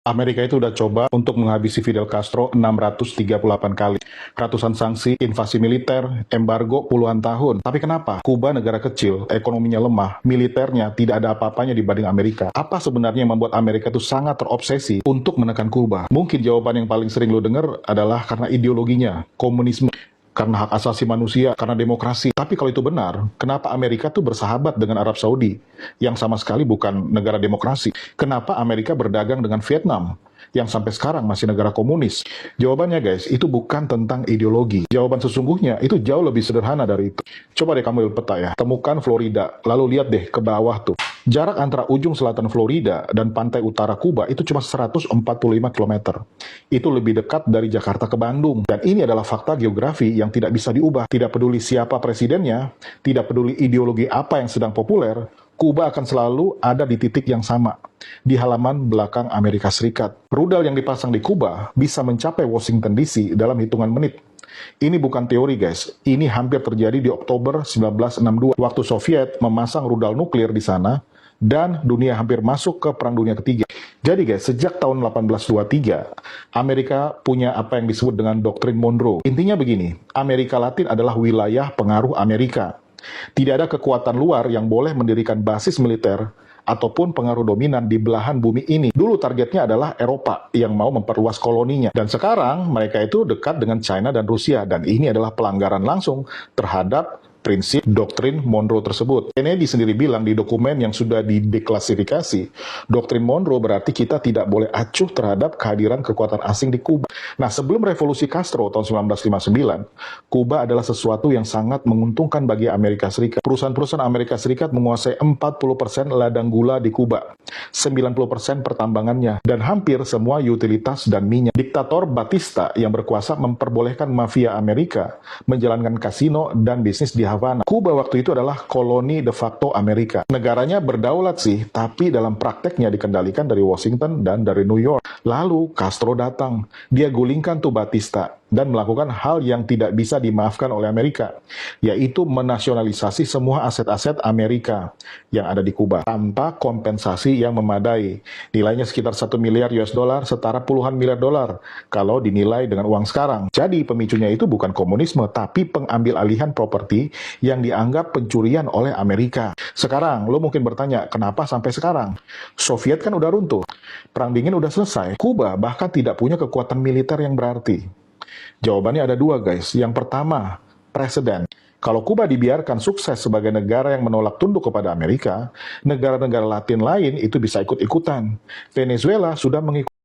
Amerika itu udah coba untuk menghabisi Fidel Castro 638 kali. Ratusan sanksi, invasi militer, embargo puluhan tahun. Tapi kenapa? Kuba negara kecil, ekonominya lemah, militernya tidak ada apa-apanya dibanding Amerika. Apa sebenarnya yang membuat Amerika itu sangat terobsesi untuk menekan Kuba? Mungkin jawaban yang paling sering lo dengar adalah karena ideologinya, komunisme, karena hak asasi manusia, karena demokrasi. Tapi kalau itu benar, kenapa Amerika tuh bersahabat dengan Arab Saudi, yang sama sekali bukan negara demokrasi? Kenapa Amerika berdagang dengan Vietnam, yang sampai sekarang masih negara komunis? Jawabannya guys, itu bukan tentang ideologi. Jawaban sesungguhnya itu jauh lebih sederhana dari itu. Coba deh kamu lihat peta ya, temukan Florida, lalu lihat deh ke bawah tuh. Jarak antara ujung selatan Florida dan pantai utara Kuba itu cuma 145 km. Itu lebih dekat dari Jakarta ke Bandung. Dan ini adalah fakta geografi yang tidak bisa diubah. Tidak peduli siapa presidennya, tidak peduli ideologi apa yang sedang populer, Kuba akan selalu ada di titik yang sama, di halaman belakang Amerika Serikat. Rudal yang dipasang di Kuba bisa mencapai Washington DC dalam hitungan menit. Ini bukan teori guys, ini hampir terjadi di Oktober 1962, waktu Soviet memasang rudal nuklir di sana, dan dunia hampir masuk ke Perang Dunia Ketiga. Jadi guys, sejak tahun 1823, Amerika punya apa yang disebut dengan Doktrin Monroe. Intinya begini, Amerika Latin adalah wilayah pengaruh Amerika. Tidak ada kekuatan luar yang boleh mendirikan basis militer ataupun pengaruh dominan di belahan bumi ini. Dulu targetnya adalah Eropa yang mau memperluas koloninya. Dan sekarang mereka itu dekat dengan China dan Rusia. Dan ini adalah pelanggaran langsung terhadap prinsip doktrin Monroe tersebut. Kennedy sendiri bilang di dokumen yang sudah dideklasifikasi, doktrin Monroe berarti kita tidak boleh acuh terhadap kehadiran kekuatan asing di Kuba. Nah, sebelum revolusi Castro tahun 1959, Kuba adalah sesuatu yang sangat menguntungkan bagi Amerika Serikat. Perusahaan-perusahaan Amerika Serikat menguasai 40% ladang gula di Kuba, 90% pertambangannya, dan hampir semua utilitas dan minyak. Diktator Batista yang berkuasa memperbolehkan mafia Amerika menjalankan kasino dan bisnis di Havana. Kuba waktu itu adalah koloni de facto Amerika. Negaranya berdaulat sih, tapi dalam prakteknya dikendalikan dari Washington dan dari New York. Lalu Castro datang, dia gulingkan tuh Batista dan melakukan hal yang tidak bisa dimaafkan oleh Amerika, yaitu menasionalisasi semua aset-aset Amerika yang ada di Kuba tanpa kompensasi yang memadai. Nilainya sekitar 1 miliar US dollar, setara puluhan miliar dolar kalau dinilai dengan uang sekarang. Jadi pemicunya itu bukan komunisme, tapi pengambil alihan properti yang dianggap pencurian oleh Amerika. Sekarang, lo mungkin bertanya, kenapa sampai sekarang? Soviet kan udah runtuh, Perang Dingin udah selesai, Kuba bahkan tidak punya kekuatan militer yang berarti. Jawabannya ada dua guys. Yang pertama, presiden. Kalau Kuba dibiarkan sukses sebagai negara yang menolak tunduk kepada Amerika, negara-negara Latin lain itu bisa ikut-ikutan. Venezuela sudah mengikuti